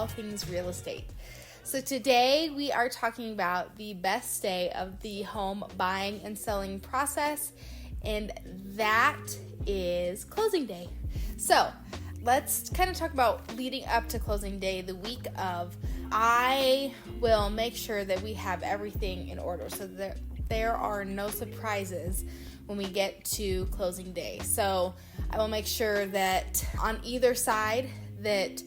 all things real estate. So today we are talking about the best day of the home buying and selling process, and that is closing day. So let's kind of talk about leading up to closing day, the week of. I will make sure that we have everything in order so that there are no surprises when we get to closing day. So I will make sure that on either side that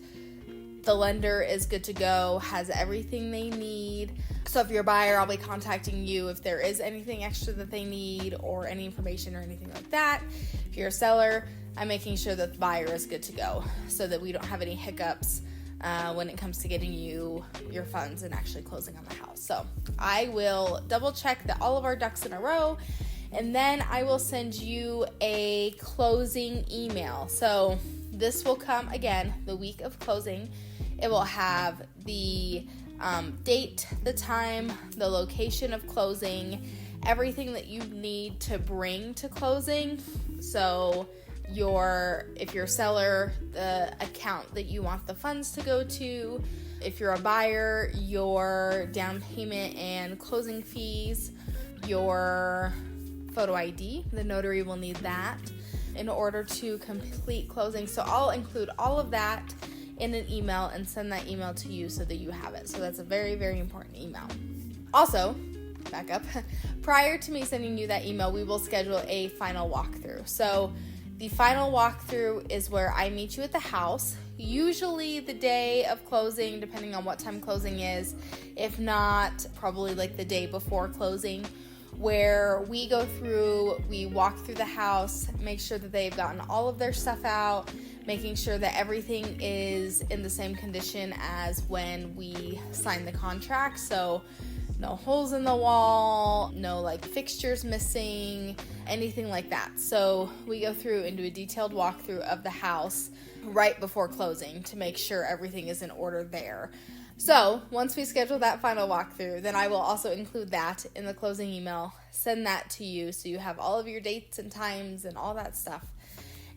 the lender is good to go, has everything they need. So if you're a buyer, I'll be contacting you if there is anything extra that they need or any information or anything like that. If you're a seller, I'm making sure that the buyer is good to go so that we don't have any hiccups when it comes to getting you your funds and actually closing on the house. So I will double check that all of our ducks in a row, and then I will send you a closing email. So this will come again the week of closing. It will have the date, the time, the location of closing, everything that you need to bring to closing. So if you're a seller, the account that you want the funds to go to. If you're a buyer, your down payment and closing fees, your photo ID, the notary will need that in order to complete closing. So I'll include all of that in an email and send that email to you so that you have it. So that's a very, very important email. Also, back up, prior to me sending you that email, we will schedule a final walkthrough. So the final walkthrough is where I meet you at the house, usually the day of closing, depending on what time closing is. If not, probably like the day before closing, where we go through, we walk through the house, make sure that they've gotten all of their stuff out, making sure that everything is in the same condition as when we signed the contract. So no holes in the wall, no like fixtures missing, anything like that. So we go through and do a detailed walkthrough of the house right before closing to make sure everything is in order there. So once we schedule that final walkthrough, then I will also include that in the closing email, send that to you so you have all of your dates and times and all that stuff.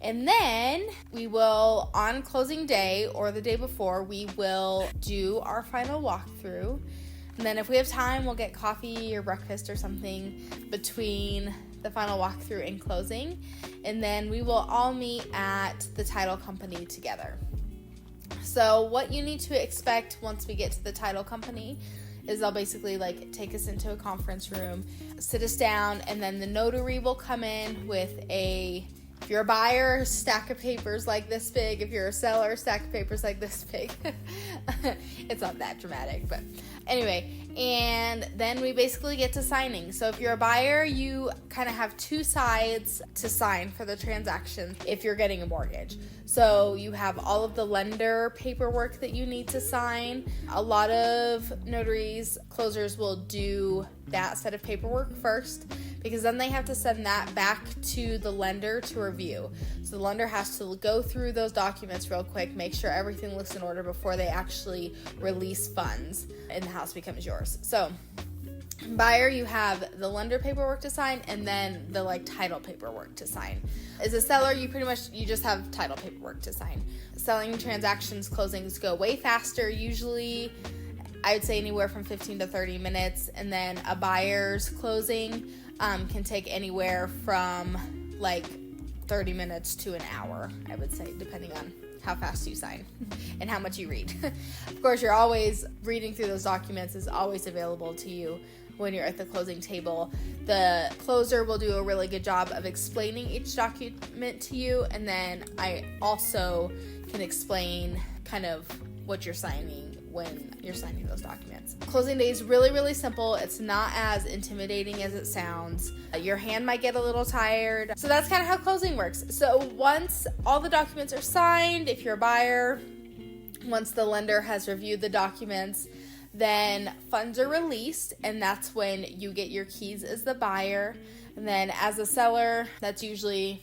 And then we will, on closing day or the day before, we will do our final walkthrough. And then if we have time, we'll get coffee or breakfast or something between the final walkthrough and closing. And then we will all meet at the title company together. So what you need to expect once we get to the title company is they'll basically like take us into a conference room, sit us down, and then the notary will come in with if you're a buyer, stack of papers like this big. If you're a seller, stack of papers like this big. It's not that dramatic, but anyway. And then we basically get to signing. So if you're a buyer, you kind of have two sides to sign for the transaction if you're getting a mortgage. So you have all of the lender paperwork that you need to sign. A lot of notaries, closers will do that set of paperwork first, because then they have to send that back to the lender to review. So the lender has to go through those documents real quick, make sure everything looks in order before they actually release funds and the house becomes yours. So buyer, you have the lender paperwork to sign and then the title paperwork to sign. As a seller, you just have title paperwork to sign. Selling transactions, closings go way faster. Usually I would say anywhere from 15 to 30 minutes, and then a buyer's closing can take anywhere from 30 minutes to an hour, I would say, depending on how fast you sign and how much you read. Of course, you're always reading through those documents is always available to you when you're at the closing table. The closer will do a really good job of explaining each document to you, and then I also can explain kind of what you're signing when you're signing those documents. Closing day is really, really simple. It's not as intimidating as it sounds. Your hand might get a little tired. So that's kind of how closing works. So once all the documents are signed, if you're a buyer, once the lender has reviewed the documents, then funds are released, and that's when you get your keys as the buyer. And then as a seller, that's usually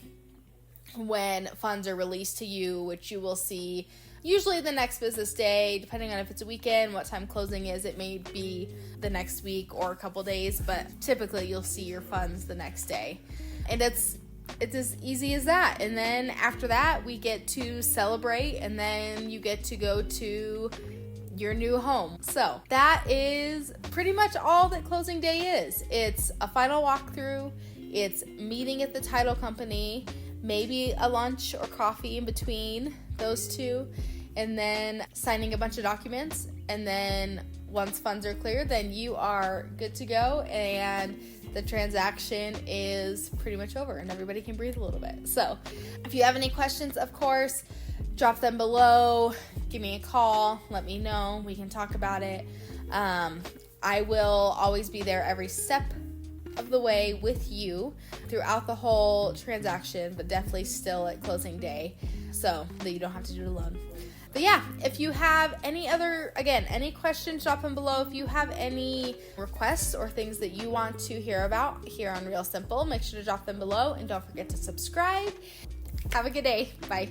when funds are released to you, which you will see usually the next business day, depending on if it's a weekend, what time closing is. It may be the next week or a couple days, but typically you'll see your funds the next day. And it's as easy as that. And then after that, we get to celebrate, and then you get to go to your new home. So that is pretty much all that closing day is. It's a final walkthrough. It's meeting at the title company, maybe a lunch or coffee in between those two, and then signing a bunch of documents. And then once funds are clear, then you are good to go, and the transaction is pretty much over and everybody can breathe a little bit. So if you have any questions, of course, drop them below, give me a call, let me know, we can talk about it. I will always be there every step of the way with you throughout the whole transaction, but definitely still at closing day, so that you don't have to do it alone. But yeah, if you have any questions, drop them below. If you have any requests or things that you want to hear about here on Real Simple, make sure to drop them below, and don't forget to subscribe. Have a good day. Bye.